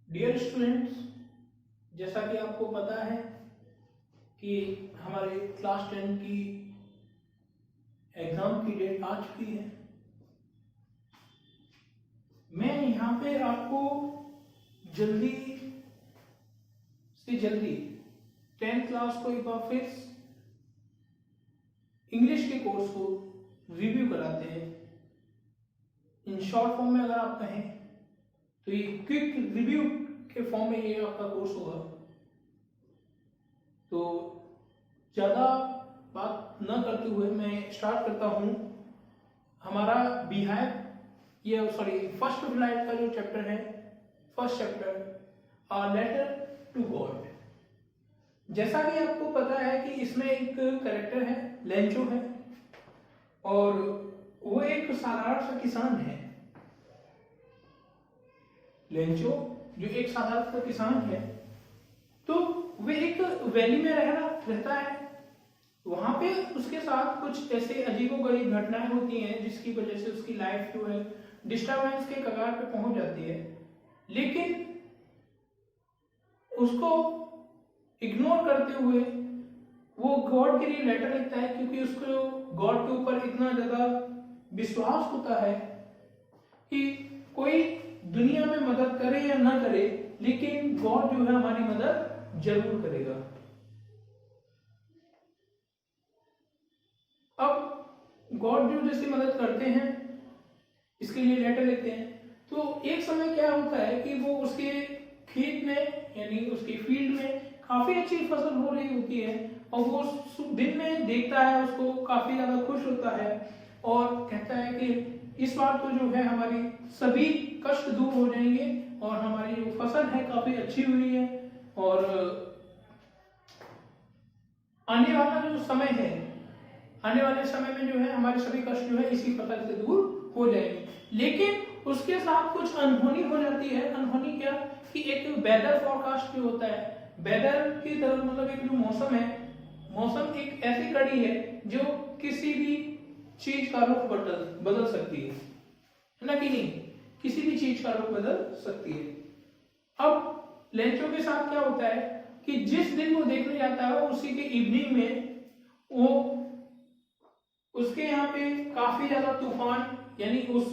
Dear students, जैसा कि आपको पता है कि हमारे क्लास 10 की एग्ज़ाम की डेट आ चुकी है। मैं यहाँ पे आपको जल्दी से जल्दी 10th क्लास को एक बार फिर इंग्लिश के कोर्स को रिव्यू कराते हैं। इन शॉर्ट फॉर्म में अगर आप कहें तो ये क्विक रिव्यू के फॉर्म में ये आपका कोर्स होगा। तो ज़्यादा बात न करते हुए मैं स्टार्ट करता हूँ। हमारा फर्स्ट जुलाई का जो चैप्टर है, first chapter a letter to God. जैसा कि आपको पता है कि इसमें एक कैरेक्टर है, लेंचो है, और वो एक साधारण सा किसान है। लेंचो जो एक साधारण सा किसान है, तो वे एक वैली में रहता है। वहां पे उसके साथ कुछ ऐसे अजीबोगरीब घटनाएं होती हैं जिसकी वजह से उसकी लाइफ जो है डिस्टर्बेंस के कगार पे पहुंच जाती है। लेकिन उसको इग्नोर करते हुए वो गॉड के लिए लेटर लिखता है, क्योंकि उसको गॉड के ऊपर इतना ज्यादा विश्वास होता है कि कोई दुनिया में मदद करे या ना करे, लेकिन गॉड जो है हमारी मदद जरूर करेगा। अब गॉड जो जैसे मदद करते हैं, इसके लिए लेटर लिखते हैं। तो एक समय क्या होता है कि वो उसके खेत में यानी उसके फील्ड में काफी अच्छी फसल हो रही होती है, और वो दिन में देखता है उसको, काफी ज्यादा खुश होता है और कहता है कि इस बार तो जो है हमारी सभी कष्ट दूर हो जाएंगे और हमारी जो फसल है काफी अच्छी हुई है, और आने वाले समय में जो है हमारे सभी कष्ट जो है इसी फसल से दूर हो जाएंगे। लेकिन उसके साथ कुछ अनहोनी हो जाती है। अनहोनी क्या कि एक वेदर फोरकास्ट जो होता है, वेदर की तरफ मतलब एक जो मौसम है, मौसम एक ऐसी घड़ी है जो किसी भी चीज का रुख बदल सकती है ना कि नहीं? किसी भी चीज का रुख बदल सकती है। अब लेंचो के साथ क्या होता है कि जिस दिन वो देखने जाता है उसी के इवनिंग में वो उसके यहाँ पे काफी ज्यादा तूफान, यानी उस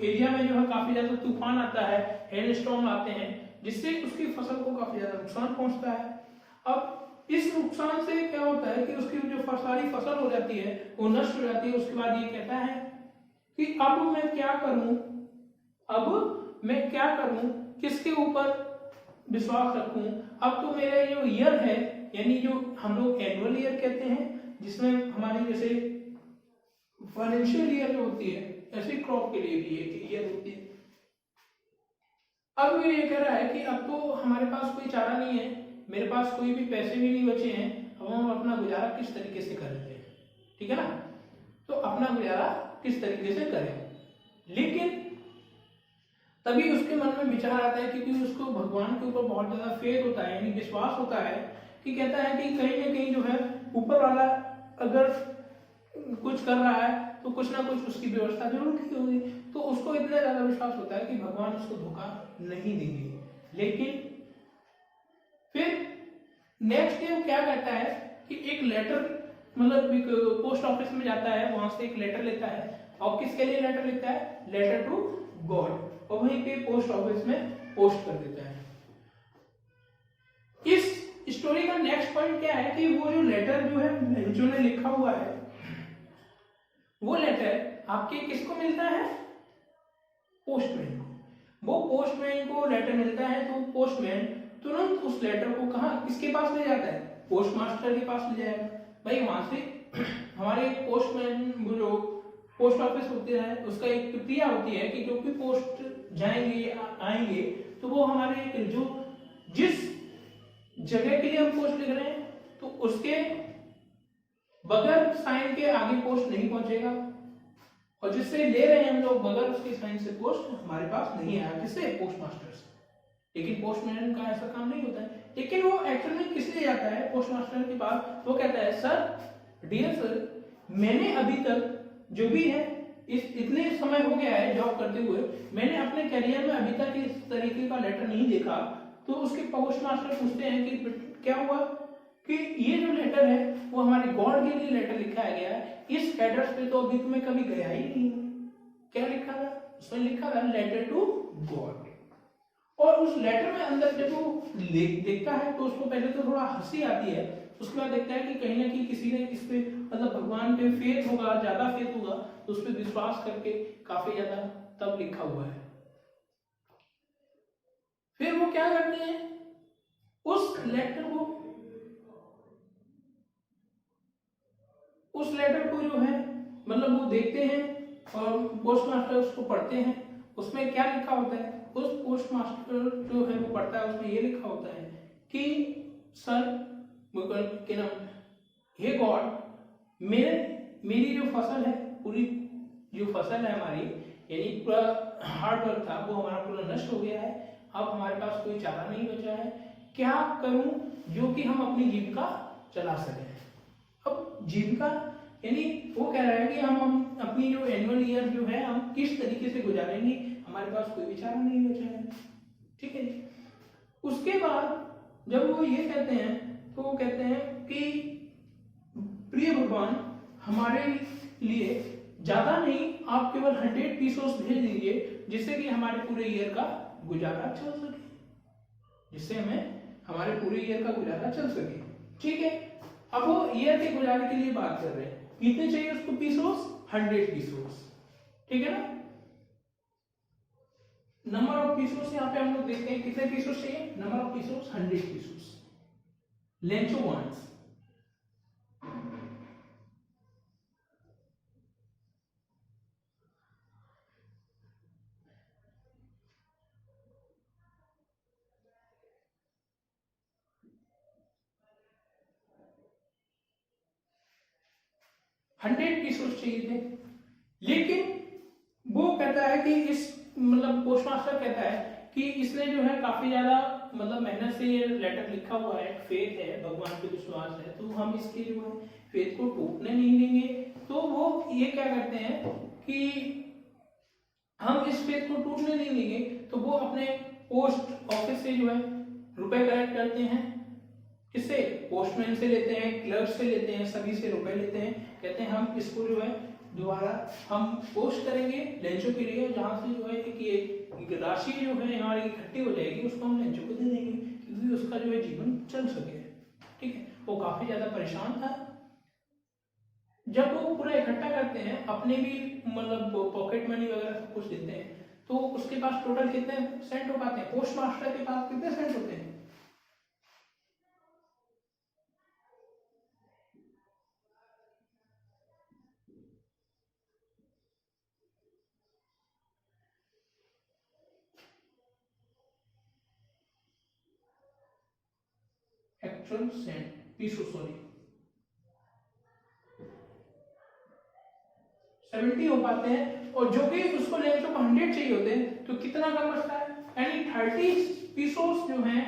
एरिया में जो है काफी ज्यादा तूफान आता है, हेल स्टॉर्म आते हैं, जिससे उसकी फसल को काफी ज्यादा नुकसान पहुंचता है। अब इस नुकसान से क्या होता है कि उसकी जो सारी फसल हो जाती है वो नष्ट हो जाती है। उसके बाद ये कहता है कि अब मैं क्या करूं, किसके ऊपर विश्वास रखूं? अब तो मेरा जो ईयर है, यानी जो हम लोग एनुअल ईयर कहते हैं, जिसमें हमारी जैसे फाइनेंशियल ईयर जो होती है, ऐसी क्रॉप के लिए भी एक ईयर होती है। अब ये कह रहा है कि अब तो हमारे पास कोई चारा नहीं है, मेरे पास कोई भी पैसे भी नहीं बचे हैं, अब हम अपना गुजारा किस तरीके से करेंगे? ठीक है ना? तो अपना गुजारा किस तरीके से करें? लेकिन तभी उसके मन में विचार आता है, क्योंकि उसको भगवान के ऊपर बहुत ज्यादा फेथ होता है, यानी विश्वास होता है, कि कहता है कि कहीं ना कहीं जो है ऊपर वाला अगर कुछ कर रहा है तो कुछ ना कुछ उसकी व्यवस्था जरूर की होगी। तो उसको इतना ज्यादा विश्वास होता है कि भगवान उसको धोखा नहीं देंगे। लेकिन फिर नेक्स्ट डे वो क्या कहता है कि एक लेटर, मतलब एक पोस्ट ऑफिस में जाता है, वहां से एक लेटर लेता है। और किसके लिए लेटर लिखता है? लेटर टू गॉड, और वहीं पे पोस्ट ऑफिस में पोस्ट कर देता है। इस स्टोरी का नेक्स्ट पॉइंट क्या है कि वो जो लेटर जो है जो ने लिखा हुआ है, वो लेटर आपके किसको मिलता है? पोस्टमैन को। वो पोस्टमैन को लेटर मिलता है, तो पोस्टमैन तुरंत उस लेटर को कहाँ किसके पास ले जाता है? पोस्ट मास्टर के पास ले जाएगा। भाई वहां से हमारे पोस्टमैन जो पोस्ट ऑफिस होती है, उसका एक प्रक्रिया होती है कि जो भी पोस्ट जाएंगे आएंगे, तो वो हमारे जो जिस जगह के लिए हम पोस्ट लिख रहे हैं, तो उसके बगैर साइन के आगे पोस्ट नहीं पहुंचेगा, और जिससे ले रहे हैं हम लोग बगैर उसके साइन से पोस्ट हमारे पास नहीं आया। किससे? पोस्ट मास्टर से। लेकिन पोस्टमैन का ऐसा काम नहीं होता है। लेकिन वो एक्चुअल में किस लिए जाता है पोस्ट मास्टर के पास? वो कहता है, सर, डियर सर, मैंने अभी तक जो भी है इतने समय हो गया है जॉब करते हुए, मैंने अपने करियर में अभी तक इस तरीके का लेटर नहीं देखा। तो उसके पोस्ट मास्टर पूछते हैं कि क्या हुआ, कि ये जो लेटर है वो हमारे गॉड के लिए लेटर लिखा गया है, इस एड्रेस पे तो अभी तुम्हें कभी गया ही नहीं। क्या लिखा था उसमें? लिखा था लेटर टू गॉड। और उस लेटर में अंदर जब वो देखता है तो उसको पहले तो थोड़ा हंसी आती है, उसके बाद देखता है कि कहीं ना कहीं किसी ने इस पे मतलब भगवान पे फेथ होगा, ज्यादा फेथ होगा, तो उस पे विश्वास करके काफी ज्यादा तब लिखा हुआ है। फिर वो क्या करते हैं, उस लेटर को जो है मतलब वो देखते हैं और पोस्ट मास्टर उसको पढ़ते हैं। उसमें क्या लिखा होता है, उस पोस्ट मास्टर जो है वो पढ़ता है, उसमें ये लिखा होता है कि सर के नाम, हे गॉड, मेरी जो फसल है, पूरी जो फसल है हमारी, यानी पूरा हार्ड वर्क था वो हमारा पूरा नष्ट हो गया है, अब हमारे पास कोई चारा नहीं बचा है, क्या करूं जो कि हम अपनी जीविका चला सकें। अब जीविका यानी वो कह रहा है कि हम अपनी जो एनुअल ईयर जो है हम किस तरीके से गुजारेंगे, हमारे पास कोई भी चारा नहीं बचा है। ठीक है। उसके बाद जब वो ये कहते हैं तो वो कहते हैं कि प्रिय भगवान, हमारे लिए ज्यादा नहीं, आप केवल 100 पीसोस भेज दीजिए जिससे कि हमारे पूरे ईयर का गुजारा चल सके, जिससे हमें हमारे पूरे ईयर का गुजारा चल सके। ठीक है। अब वो ईयर के गुजारे के लिए बात कर रहे हैं, कितने चाहिए उसको पीसोस? 100 पीसोस। ठीक है ना। नंबर ऑफ पीसोस यहाँ पे हम लोग देखते हैं कितने पीसोस चाहिए, number of pesos 100 pesos. Lencho wants 100 pesos चाहिए थे, लेकिन वो कहता है कि इस मतलब पोस्टमास्टर कहता है कि इसने जो है काफी ज्यादा मतलब मेहनत से ये लेटर लिखा हुआ है, फेथ है, भगवान पे विश्वास है, तो हम इसके जो है फेथ को टूटने नहीं देंगे। तो वो ये क्या करते हैं कि हम इस फेथ को टूटने नहीं देंगे, तो वो अपने पोस्ट ऑफिस से जो है रुपए कलेक्ट करते हैं। किससे? पोस्टमैन से लेते हैं, क्लर्क से लेते हैं, सभी से रुपए लेते हैं। कहते हैं हम इसको जो है दोबारा हम पोस्ट करेंगे लेंचो के लिए, जहां से जो है कि राशि जो है हमारी इकट्ठी हो जाएगी, उसको हम लेंचो को दे देंगे क्योंकि उसका जो है जीवन चल सके। ठीक है। वो काफी ज्यादा परेशान था। जब वो पूरा इकट्ठा करते हैं, अपने भी मतलब पॉकेट मनी वगैरह सब कुछ देते हैं, तो उसके पास टोटल कितने सेंट हो पाते हैं? पोस्ट मास्टर के पास कितने सेंट होते हैं? एक्चुअल सेंट पीसो, सॉरी 70 हो पाते हैं, और जो कि उसको लेंचो को 100 चाहिए होते हैं, तो कितना कम बचता है? यानी 30 पीसोस जो हैं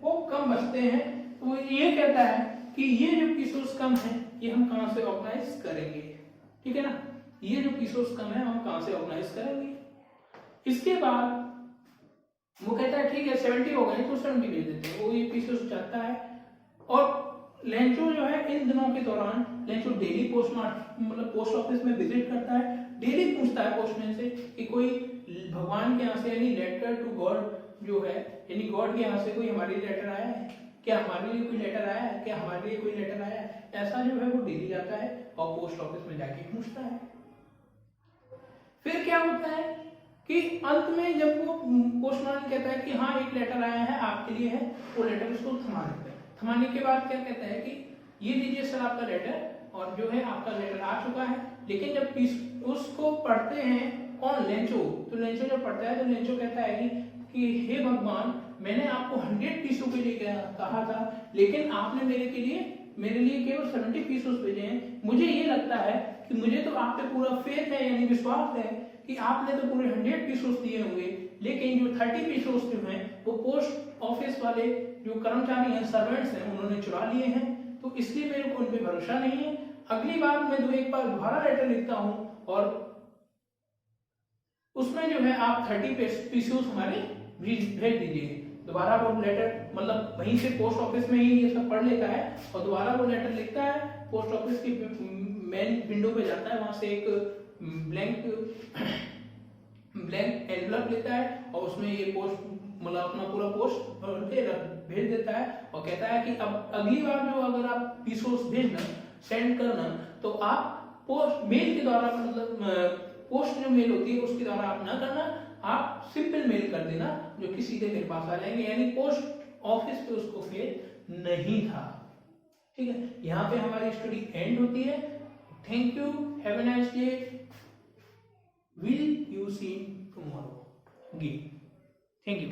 वो कम बचते हैं। तो ये कहता है कि ये जो पीसोस कम है ये हम कहां से ऑर्गेनाइज करेंगे। ठीक है ना। ये जो पीसोस कम है हम कहां से ऑर्गेनाइज करेंगे। इसके बाद वो कहता है ठीक है 70 हो गए तो 70 भेज देते हैं, वो ये पीसोस चाहता है। और लेंचो जो है इन दिनों के दौरान लेंचो डेली पोस्ट ऑफिस में विजिट करता है, डेली पूछता है पोस्टमैन से कि कोई भगवान के यहाँ से यानी लेटर टू गॉड जो है, यानी गॉड के यहाँ से कोई हमारे लिए लेटर आया है क्या, हमारे लिए कोई लेटर आया है क्या, हमारे लिए कोई लेटर आया है। ऐसा जो है वो डेली जाता है और पोस्ट ऑफिस में जाके पूछता है। फिर क्या होता है कि अंत में जब वो पोस्टमैन कहता है कि हाँ एक लेटर आया है आपके लिए है, वो लेटर उसको थमा देता है। थमाने के बाद क्या कहता है कि ये लीजिए सर आपका लेटर, और जो है आपका लेटर आ चुका है। लेकिन जब उसको पढ़ते हैं कौन? लेंचो। तो लेंचो जब पढ़ता है तो लेंचो कहता है कि हे भगवान, मैंने आपको 100 पीसों के लिए कहा था, लेकिन आपने मेरे लिए केवल 70 पीसों भेजे हैं। मुझे ये लगता है कि मुझे तो आप पे पूरा फेथ है, यानी विश्वास है कि आपने तो पूरे 100 पीसों दिए होंगे, लेकिन जो 30 पीसों जो हैं वो पोस्ट ऑफिस वाले जो कर्मचारी हैं, सर्वेंट्स हैं, उन्होंने चुरा लिए हैं, तो इसलिए मेरे को उन पे भरोसा नहीं है। अगली बार मैं एक बार दोबारा लेटर लिखता हूँ और उसमें जो है आप 30 पीसीओस हमारे भेज दीजिए। दोबारा वो लेटर मतलब वहीं से पोस्ट ऑफिस में ही ये सब पढ़ लेता है और दोबारा वो लेटर लिखता है, पोस्ट ऑफिस की मेन विंडो पे जाता है, वहां से एक ब्लैंक एनवलप लेता है और उसमें ये पोस्ट मतलब अपना पूरा पोस्ट भेज देता है और कहता है कि अब अगली बार जो अगर आप पीसीओस भेजना सेंड करना तो आप पोस्ट मेल के द्वारा मतलब पोस्ट जो मेल होती है उसके द्वारा आप ना करना, आप सिंपल मेल कर देना जो कि सीधे मेरे पास आ जाएंगे, यानी पोस्ट ऑफिस पे उसको फेल नहीं था। ठीक है, यहाँ पे हमारी स्टडी एंड होती है। Thank you, have a nice day, will you see tomorrow. Thank you.